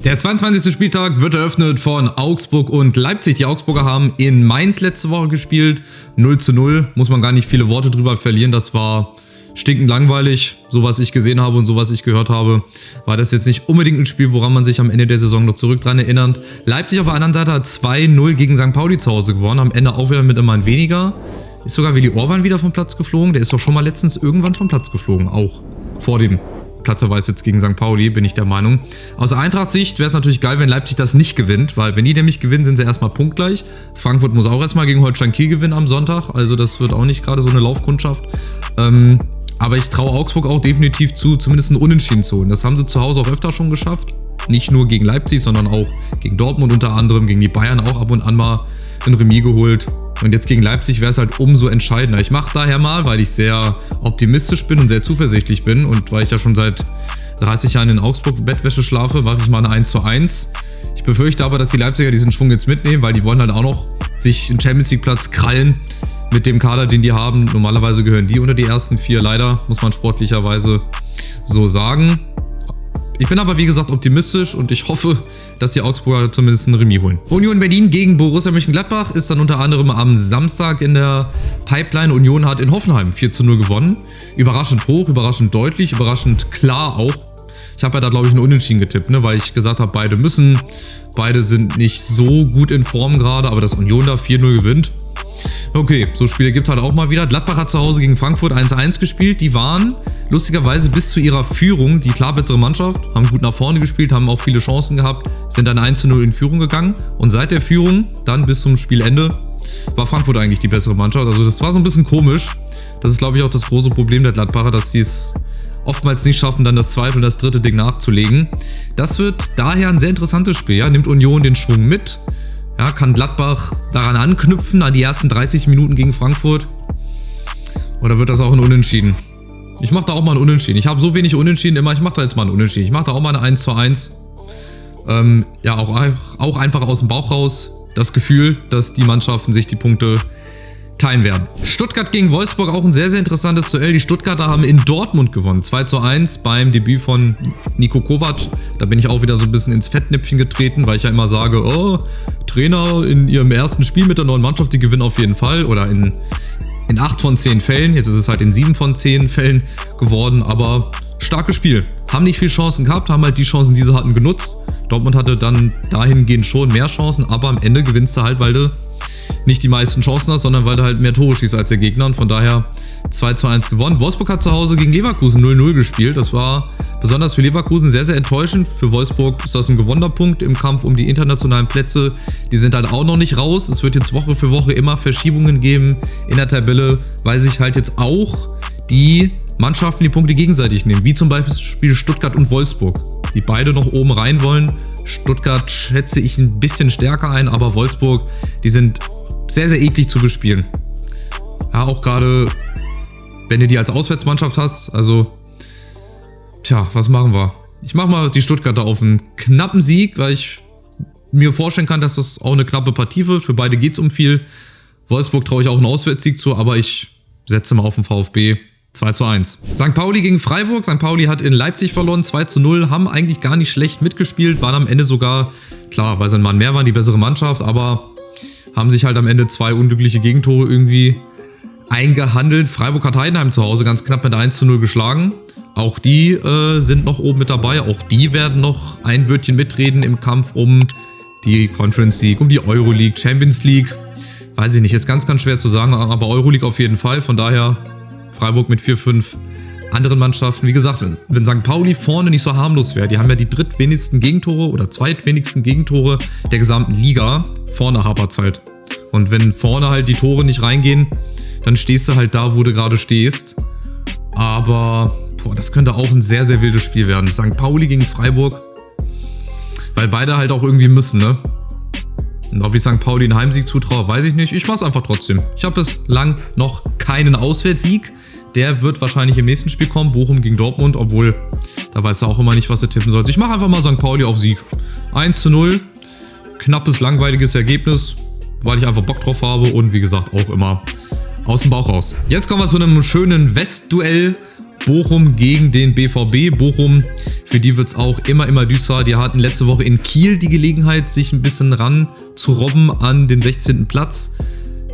Der 22. Spieltag wird eröffnet von Augsburg und Leipzig. Die Augsburger haben in Mainz letzte Woche gespielt. 0:0, muss man gar nicht viele Worte drüber verlieren. Das war stinkend langweilig. So was ich gesehen habe und so was ich gehört habe, war das jetzt nicht unbedingt ein Spiel, woran man sich am Ende der Saison noch zurück dran erinnert. Leipzig auf der anderen Seite hat 2:0 gegen St. Pauli zu Hause gewonnen. Am Ende auch wieder mit einem Mann weniger. Ist sogar Willi Orban wieder vom Platz geflogen. Der ist doch schon mal letztens irgendwann vom Platz geflogen. Auch vor dem Platzverweis jetzt gegen St. Pauli, bin ich der Meinung. Aus Eintracht-Sicht wäre es natürlich geil, wenn Leipzig das nicht gewinnt, weil wenn die nämlich gewinnen, sind sie erstmal punktgleich. Frankfurt muss auch erstmal gegen Holstein Kiel gewinnen am Sonntag, also das wird auch nicht gerade so eine Laufkundschaft. Aber ich traue Augsburg auch definitiv zu, zumindest einen Unentschieden zu holen. Das haben sie zu Hause auch öfter schon geschafft. Nicht nur gegen Leipzig, sondern auch gegen Dortmund unter anderem, gegen die Bayern auch ab und an mal ein Remis geholt. Und jetzt gegen Leipzig wäre es halt umso entscheidender. Ich mache daher mal, weil ich sehr optimistisch bin und sehr zuversichtlich bin und weil ich ja schon seit 30 Jahren in Augsburg Bettwäsche schlafe, mache ich mal eine 1:1. Ich befürchte aber, dass die Leipziger diesen Schwung jetzt mitnehmen, weil die wollen halt auch noch sich einen Champions-League-Platz krallen mit dem Kader, den die haben. Normalerweise gehören die unter die ersten 4, leider, muss man sportlicherweise so sagen. Ich bin aber wie gesagt optimistisch und ich hoffe, dass die Augsburger zumindest ein Remis holen. Union Berlin gegen Borussia Mönchengladbach ist dann unter anderem am Samstag in der Pipeline. Union hat in Hoffenheim 4:0 gewonnen. Überraschend hoch, überraschend deutlich, überraschend klar auch. Ich habe ja da glaube ich einen Unentschieden getippt, ne, weil ich gesagt habe, beide müssen. Beide sind nicht so gut in Form gerade, aber dass Union da 4:0 gewinnt. Okay, so Spiele gibt es halt auch mal wieder. Gladbach hat zu Hause gegen Frankfurt 1:1 gespielt. Die waren lustigerweise bis zu ihrer Führung die klar bessere Mannschaft, haben gut nach vorne gespielt, haben auch viele Chancen gehabt, sind dann 1:0 in Führung gegangen. Und seit der Führung, dann bis zum Spielende, war Frankfurt eigentlich die bessere Mannschaft. Also das war so ein bisschen komisch. Das ist, glaube ich, auch das große Problem der Gladbacher, dass sie es oftmals nicht schaffen, dann das zweite und das dritte Ding nachzulegen. Das wird daher ein sehr interessantes Spiel. Ja? Nimmt Union den Schwung mit? Ja, kann Gladbach daran anknüpfen, an die ersten 30 Minuten gegen Frankfurt? Oder wird das auch ein Unentschieden? Ich mache da auch mal ein Unentschieden. Ich habe so wenig Unentschieden immer, ich mache da jetzt mal ein Unentschieden. Ich mache da auch mal eine 1:1. Ja, auch einfach aus dem Bauch raus das Gefühl, dass die Mannschaften sich die Punkte teilen werden. Stuttgart gegen Wolfsburg, auch ein sehr, sehr interessantes Duell. Die Stuttgarter haben in Dortmund gewonnen. 2:1 beim Debüt von Niko Kovac. Da bin ich auch wieder so ein bisschen ins Fettnäpfchen getreten, weil ich ja immer sage, oh, Trainer in ihrem ersten Spiel mit der neuen Mannschaft, die gewinnen auf jeden Fall. Oder in 8 von 10 Fällen. Jetzt ist es halt in 7 von 10 Fällen geworden. Aber starkes Spiel. Haben nicht viele Chancen gehabt, haben halt die Chancen, die sie hatten, genutzt. Dortmund hatte dann dahingehend schon mehr Chancen, aber am Ende gewinnst du halt, weil du nicht die meisten Chancen hast, sondern weil du halt mehr Tore schießt als der Gegner und von daher 2:1 gewonnen. Wolfsburg hat zu Hause gegen Leverkusen 0:0 gespielt. Das war besonders für Leverkusen sehr, sehr enttäuschend. Für Wolfsburg ist das ein gewonnener Punkt im Kampf um die internationalen Plätze. Die sind halt auch noch nicht raus. Es wird jetzt Woche für Woche immer Verschiebungen geben in der Tabelle, weil sich halt jetzt auch die Mannschaften die Punkte gegenseitig nehmen, wie zum Beispiel Stuttgart und Wolfsburg, die beide noch oben rein wollen. Stuttgart schätze ich ein bisschen stärker ein, aber Wolfsburg, die sind sehr, sehr eklig zu bespielen. Ja, auch gerade, wenn du die als Auswärtsmannschaft hast, also, tja, was machen wir? Ich mache mal die Stuttgarter auf einen knappen Sieg, weil ich mir vorstellen kann, dass das auch eine knappe Partie wird. Für beide geht es um viel. Wolfsburg traue ich auch einen Auswärtssieg zu, aber ich setze mal auf den VfB. 2:1. St. Pauli gegen Freiburg. St. Pauli hat in Leipzig verloren, 2:0, haben eigentlich gar nicht schlecht mitgespielt, waren am Ende sogar, klar, weil sie ein Mann mehr waren, die bessere Mannschaft, aber haben sich halt am Ende 2 unglückliche Gegentore irgendwie eingehandelt. Freiburg hat Heidenheim zu Hause ganz knapp mit 1:0 geschlagen. Auch die sind noch oben mit dabei, auch die werden noch ein Wörtchen mitreden im Kampf um die Conference League, um die Euroleague, Champions League. Weiß ich nicht, ist ganz, ganz schwer zu sagen, aber Euroleague auf jeden Fall, von daher Freiburg mit 4, 5 anderen Mannschaften. Wie gesagt, wenn St. Pauli vorne nicht so harmlos wäre, die haben ja die drittwenigsten Gegentore oder zweitwenigsten Gegentore der gesamten Liga, vorne hapert's halt. Und wenn vorne halt die Tore nicht reingehen, dann stehst du halt da, wo du gerade stehst. Aber das könnte auch ein sehr, sehr wildes Spiel werden. St. Pauli gegen Freiburg, weil beide halt auch irgendwie müssen, ne? Und ob ich St. Pauli einen Heimsieg zutraue, weiß ich nicht. Ich mach's einfach trotzdem. Ich habe bislang noch keinen Auswärtssieg. Der wird wahrscheinlich im nächsten Spiel kommen. Bochum gegen Dortmund, obwohl da weiß er auch immer nicht, was er tippen sollte. Ich mache einfach mal St. Pauli auf Sieg. 1:0. Knappes, langweiliges Ergebnis, weil ich einfach Bock drauf habe und wie gesagt auch immer aus dem Bauch raus. Jetzt kommen wir zu einem schönen Westduell. Bochum gegen den BVB. Bochum, für die wird es auch immer düsterer. Die hatten letzte Woche in Kiel die Gelegenheit, sich ein bisschen ran zu robben an den 16. Platz.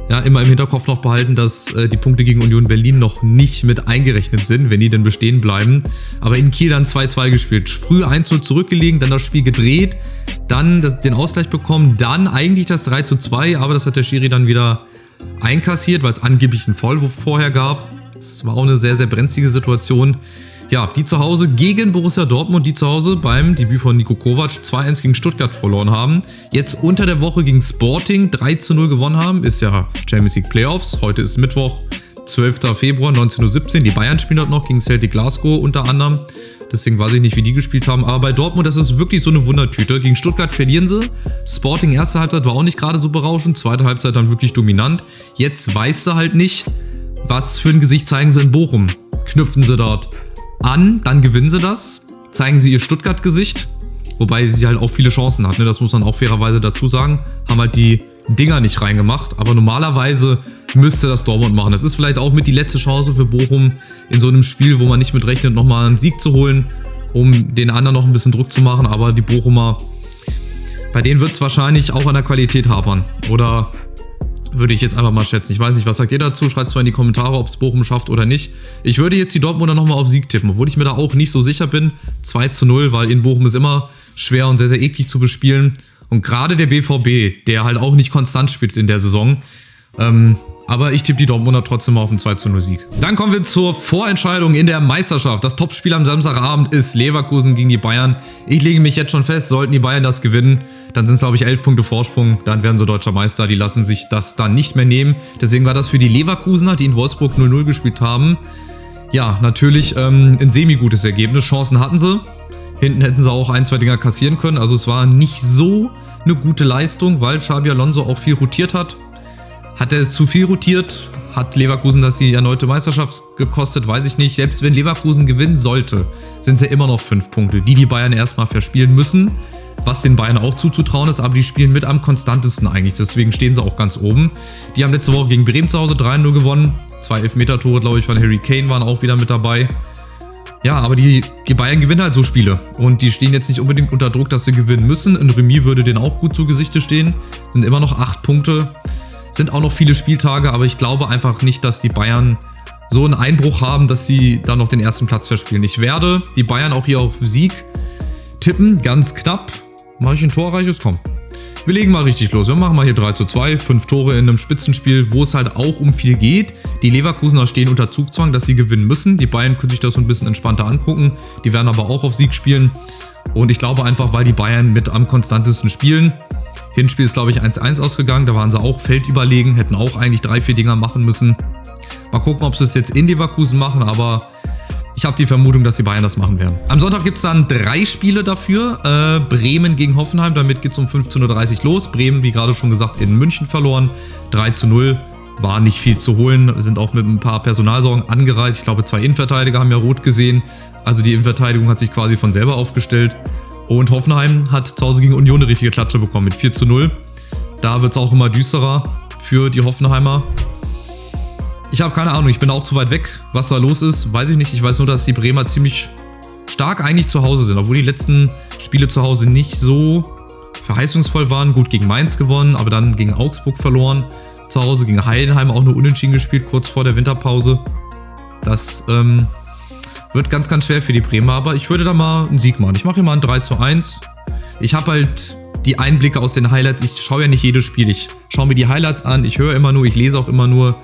Ja, immer im Hinterkopf noch behalten, dass die Punkte gegen Union Berlin noch nicht mit eingerechnet sind, wenn die denn bestehen bleiben. Aber in Kiel dann 2-2 gespielt. Früh 1-0 zurückgelegen, dann das Spiel gedreht, dann den Ausgleich bekommen, dann eigentlich das 3-2, aber das hat der Schiri dann wieder einkassiert, weil es angeblich einen Foul vorher gab. Das war auch eine sehr brenzlige Situation. Ja, die zu Hause gegen Borussia Dortmund, die zu Hause beim Debüt von Niko Kovac 2-1 gegen Stuttgart verloren haben. Jetzt unter der Woche gegen Sporting 3-0 gewonnen haben. Ist ja Champions League Playoffs. Heute ist Mittwoch, 12. Februar, 19:17 Uhr. Die Bayern spielen dort noch gegen Celtic Glasgow unter anderem. Deswegen weiß ich nicht, wie die gespielt haben. Aber bei Dortmund, das ist wirklich so eine Wundertüte. Gegen Stuttgart verlieren sie. Sporting erste Halbzeit war auch nicht gerade so berauschend. Zweite Halbzeit dann wirklich dominant. Jetzt weißt du halt nicht, was für ein Gesicht zeigen sie in Bochum. Knüpfen sie dort an, dann gewinnen sie das. Zeigen sie ihr Stuttgart-Gesicht. Wobei sie halt auch viele Chancen hat. Ne? Das muss man auch fairerweise dazu sagen. Haben halt die Dinger nicht reingemacht. Aber normalerweise müsste das Dortmund machen. Das ist vielleicht auch mit die letzte Chance für Bochum in so einem Spiel, wo man nicht mit rechnet, nochmal einen Sieg zu holen, um den anderen noch ein bisschen Druck zu machen. Aber die Bochumer, bei denen wird es wahrscheinlich auch an der Qualität hapern. Oder würde ich jetzt einfach mal schätzen. Ich weiß nicht, was sagt ihr dazu? Schreibt es mal in die Kommentare, ob es Bochum schafft oder nicht. Ich würde jetzt die Dortmunder nochmal auf Sieg tippen, obwohl ich mir da auch nicht so sicher bin. 2-0, weil in Bochum ist immer schwer und sehr eklig zu bespielen. Und gerade der BVB, der halt auch nicht konstant spielt in der Saison. Aber ich tippe die Dortmunder trotzdem mal auf einen 2-0-Sieg. Dann kommen wir zur Vorentscheidung in der Meisterschaft. Das Topspiel am Samstagabend ist Leverkusen gegen die Bayern. Ich lege mich jetzt schon fest, sollten die Bayern das gewinnen, dann sind es, glaube ich, 11 Punkte Vorsprung. Dann werden sie deutscher Meister. Die lassen sich das dann nicht mehr nehmen. Deswegen war das für die Leverkusener, die in Wolfsburg 0-0 gespielt haben, ja, natürlich ein semi-gutes Ergebnis. Chancen hatten sie. Hinten hätten sie auch 1-2 Dinger kassieren können. Also es war nicht so eine gute Leistung, weil Xabi Alonso auch viel rotiert hat. Hat er zu viel rotiert? Hat Leverkusen das die erneute Meisterschaft gekostet? Weiß ich nicht. Selbst wenn Leverkusen gewinnen sollte, sind es ja immer noch 5 Punkte, die Bayern erstmal verspielen müssen. Was den Bayern auch zuzutrauen ist, aber die spielen mit am konstantesten eigentlich. Deswegen stehen sie auch ganz oben. Die haben letzte Woche gegen Bremen zu Hause 3-0 gewonnen. 2 Elfmeter-Tore, glaube ich, von Harry Kane waren auch wieder mit dabei. Ja, aber die Bayern gewinnen halt so Spiele. Und die stehen jetzt nicht unbedingt unter Druck, dass sie gewinnen müssen. Ein Remis würde denen auch gut zu Gesichte stehen. Sind immer noch 8 Punkte. Sind auch noch viele Spieltage, aber ich glaube einfach nicht, dass die Bayern so einen Einbruch haben, dass sie dann noch den ersten Platz verspielen. Ich werde die Bayern auch hier auf Sieg tippen, ganz knapp. Mache ich ein torreiches? Komm. Wir legen mal richtig los. Wir machen mal hier 3-2, 5 Tore in einem Spitzenspiel, wo es halt auch um viel geht. Die Leverkusener stehen unter Zugzwang, dass sie gewinnen müssen. Die Bayern können sich das so ein bisschen entspannter angucken. Die werden aber auch auf Sieg spielen. Und ich glaube einfach, weil die Bayern mit am konstantesten spielen. Hinspiel ist, glaube ich, 1-1 ausgegangen. Da waren sie auch feldüberlegen, hätten auch eigentlich 3-4 Dinger machen müssen. Mal gucken, ob sie es jetzt in Leverkusen machen, aber ich habe die Vermutung, dass die Bayern das machen werden. Am Sonntag gibt es dann 3 Spiele dafür. Bremen gegen Hoffenheim, damit geht es um 15:30 Uhr los. Bremen, wie gerade schon gesagt, in München verloren. 3-0, war nicht viel zu holen. Sind auch mit ein paar Personalsorgen angereist. Ich glaube, 2 Innenverteidiger haben ja rot gesehen. Also die Innenverteidigung hat sich quasi von selber aufgestellt. Und Hoffenheim hat zu Hause gegen Union eine richtige Klatsche bekommen mit 4-0. Da wird es auch immer düsterer für die Hoffenheimer. Ich habe keine Ahnung, ich bin auch zu weit weg. Was da los ist, weiß ich nicht. Ich weiß nur, dass die Bremer ziemlich stark eigentlich zu Hause sind. Obwohl die letzten Spiele zu Hause nicht so verheißungsvoll waren. Gut gegen Mainz gewonnen, aber dann gegen Augsburg verloren. Zu Hause gegen Heidenheim auch nur unentschieden gespielt, kurz vor der Winterpause. Das wird ganz schwer für die Bremer. Aber ich würde da mal einen Sieg machen. Ich mache hier mal ein 3-1. Ich habe halt die Einblicke aus den Highlights. Ich schaue ja nicht jedes Spiel. Ich schaue mir die Highlights an. Ich höre immer nur, ich lese auch immer nur.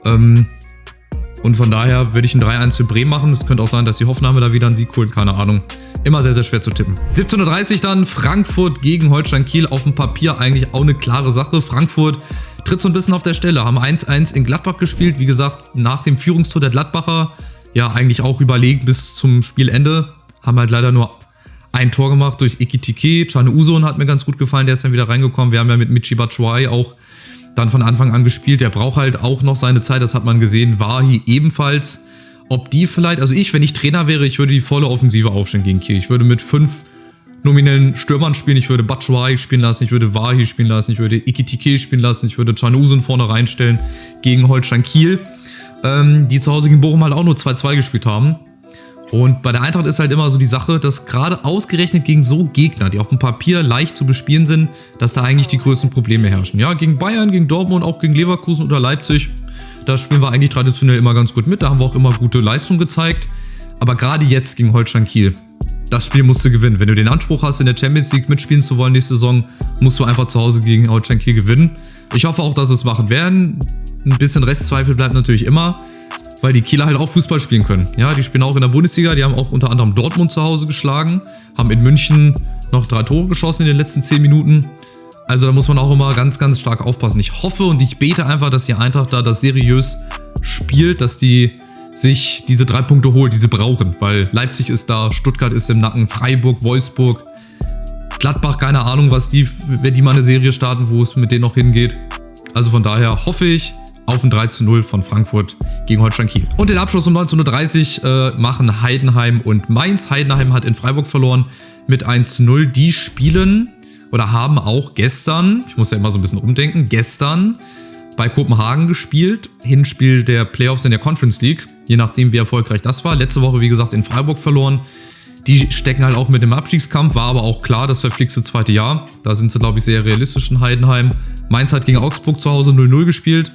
Und von daher würde ich ein 3-1 für Bremen machen. Es könnte auch sein, dass die Hoffenheimer da wieder einen Sieg holen. Keine Ahnung. Immer sehr schwer zu tippen. 17:30 Uhr dann Frankfurt gegen Holstein Kiel. Auf dem Papier eigentlich auch eine klare Sache. Frankfurt tritt so ein bisschen auf der Stelle. Haben 1-1 in Gladbach gespielt. Wie gesagt, nach dem Führungstor der Gladbacher. Ja, eigentlich auch überlegen bis zum Spielende. Haben halt leider nur ein Tor gemacht durch Ekitike. Can Uzun hat mir ganz gut gefallen. Der ist dann wieder reingekommen. Wir haben ja mit Michy Batshuayi auch dann von Anfang an gespielt. Der braucht halt auch noch seine Zeit, das hat man gesehen. Wahi ebenfalls. Ob die vielleicht, also wenn ich Trainer wäre, ich würde die volle Offensive aufstellen gegen Kiel. Ich würde mit 5 nominellen Stürmern spielen. Ich würde Batshuayi spielen lassen, ich würde Wahi spielen lassen, ich würde Ekitike spielen lassen, ich würde Can Uzun vorne reinstellen gegen Holstein Kiel, die zu Hause gegen Bochum halt auch nur 2-2 gespielt haben. Und bei der Eintracht ist halt immer so die Sache, dass gerade ausgerechnet gegen so Gegner, die auf dem Papier leicht zu bespielen sind, dass da eigentlich die größten Probleme herrschen. Ja, gegen Bayern, gegen Dortmund, auch gegen Leverkusen oder Leipzig, da spielen wir eigentlich traditionell immer ganz gut mit. Da haben wir auch immer gute Leistung gezeigt. Aber gerade jetzt gegen Holstein Kiel, das Spiel musst du gewinnen. Wenn du den Anspruch hast, in der Champions League mitspielen zu wollen nächste Saison, musst du einfach zu Hause gegen Holstein Kiel gewinnen. Ich hoffe auch, dass sie es machen werden. Ein bisschen Restzweifel bleibt natürlich immer, weil die Kieler halt auch Fußball spielen können. Ja, die spielen auch in der Bundesliga, die haben auch unter anderem Dortmund zu Hause geschlagen, haben in München noch 3 Tore geschossen in den letzten 10 Minuten. Also da muss man auch immer ganz, ganz stark aufpassen. Ich hoffe und ich bete einfach, dass die Eintracht da das seriös spielt, dass die sich diese 3 Punkte holt, die sie brauchen. Weil Leipzig ist da, Stuttgart ist im Nacken, Freiburg, Wolfsburg, Gladbach, keine Ahnung, wenn die mal eine Serie starten, wo es mit denen noch hingeht. Also von daher hoffe ich auf ein 3:0 von Frankfurt gegen Holstein Kiel. Und den Abschluss um 19:30 Uhr machen Heidenheim und Mainz. Heidenheim hat in Freiburg verloren mit 1:0. Die spielen oder haben auch gestern, ich muss ja immer so ein bisschen umdenken, gestern bei Kopenhagen gespielt. Hinspiel der Playoffs in der Conference League, je nachdem wie erfolgreich das war. Letzte Woche, wie gesagt, in Freiburg verloren. Die stecken halt auch mit dem Abstiegskampf, war aber auch klar, das verflixte zweite Jahr. Da sind sie, glaube ich, sehr realistisch in Heidenheim. Mainz hat gegen Augsburg zu Hause 0:0 gespielt.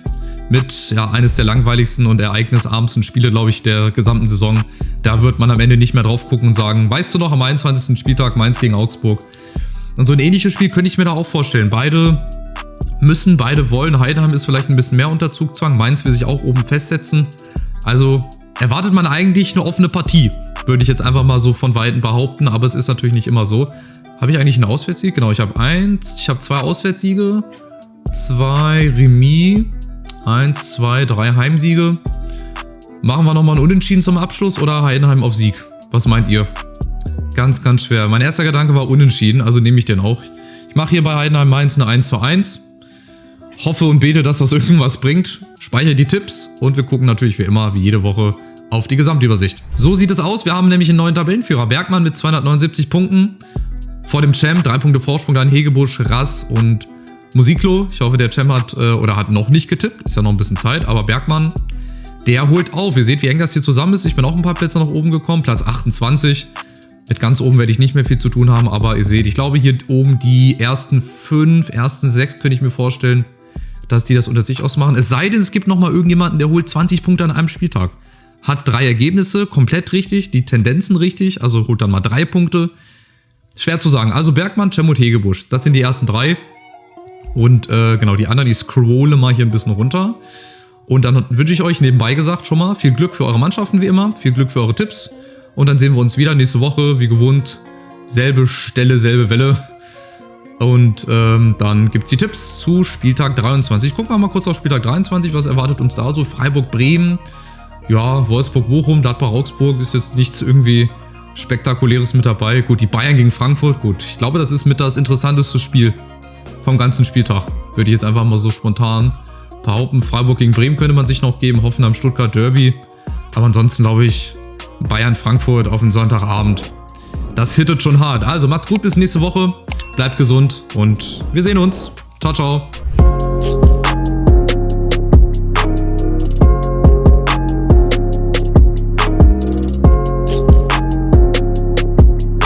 Mit eines der langweiligsten und ereignisarmsten Spiele, glaube ich, der gesamten Saison. Da wird man am Ende nicht mehr drauf gucken und sagen, weißt du noch, am 21. Spieltag Mainz gegen Augsburg. Und so ein ähnliches Spiel könnte ich mir da auch vorstellen. Beide müssen, beide wollen. Heidenheim ist vielleicht ein bisschen mehr unter Zugzwang. Mainz will sich auch oben festsetzen. Also erwartet man eigentlich eine offene Partie, würde ich jetzt einfach mal so von Weitem behaupten. Aber es ist natürlich nicht immer so. Habe ich eigentlich einen Auswärtssieg? Genau, ich habe 2 Auswärtssiege, 2 Remis, 1, 2, 3 Heimsiege. Machen wir nochmal einen Unentschieden zum Abschluss oder Heidenheim auf Sieg? Was meint ihr? Ganz, ganz schwer. Mein erster Gedanke war Unentschieden, also nehme ich den auch. Ich mache hier bei Heidenheim Mainz eine 1:1. Hoffe und bete, dass das irgendwas bringt. Speichere die Tipps und wir gucken natürlich wie immer, wie jede Woche, auf die Gesamtübersicht. So sieht es aus. Wir haben nämlich einen neuen Tabellenführer. Bergmann mit 279 Punkten. Vor dem Champ 3 Punkte Vorsprung, dann Hegebusch, Rass und Musiklo. Ich hoffe, der Champ hat noch nicht getippt. Ist ja noch ein bisschen Zeit, aber Bergmann, der holt auf. Ihr seht, wie eng das hier zusammen ist. Ich bin auch ein paar Plätze nach oben gekommen. Platz 28. Mit ganz oben werde ich nicht mehr viel zu tun haben, aber ihr seht, ich glaube hier oben die ersten 5, ersten 6 könnte ich mir vorstellen, dass die das unter sich ausmachen. Es sei denn, es gibt nochmal irgendjemanden, der holt 20 Punkte an einem Spieltag. Hat 3 Ergebnisse, komplett richtig, die Tendenzen richtig, also holt dann mal 3 Punkte. Schwer zu sagen. Also Bergmann, Cem und Hegebusch, das sind die ersten 3. Und genau, die anderen, ich scrolle mal hier ein bisschen runter. Und dann wünsche ich euch nebenbei gesagt schon mal viel Glück für eure Mannschaften wie immer, viel Glück für eure Tipps. Und dann sehen wir uns wieder nächste Woche, wie gewohnt. Selbe Stelle, selbe Welle. Und dann gibt es die Tipps zu Spieltag 23. Gucken wir mal kurz auf Spieltag 23, was erwartet uns da so? Freiburg-Bremen, ja, Wolfsburg-Bochum, Gladbach-Augsburg ist jetzt nichts irgendwie Spektakuläres mit dabei. Gut, die Bayern gegen Frankfurt, gut. Ich glaube, das ist mit das interessanteste Spiel vom ganzen Spieltag. Würde ich jetzt einfach mal so spontan behaupten. Freiburg gegen Bremen könnte man sich noch geben. Hoffenheim, Stuttgart, Derby. Aber ansonsten glaube ich, Bayern-Frankfurt auf den Sonntagabend. Das hittet schon hart. Also macht's gut, bis nächste Woche. Bleibt gesund und wir sehen uns. Ciao, ciao.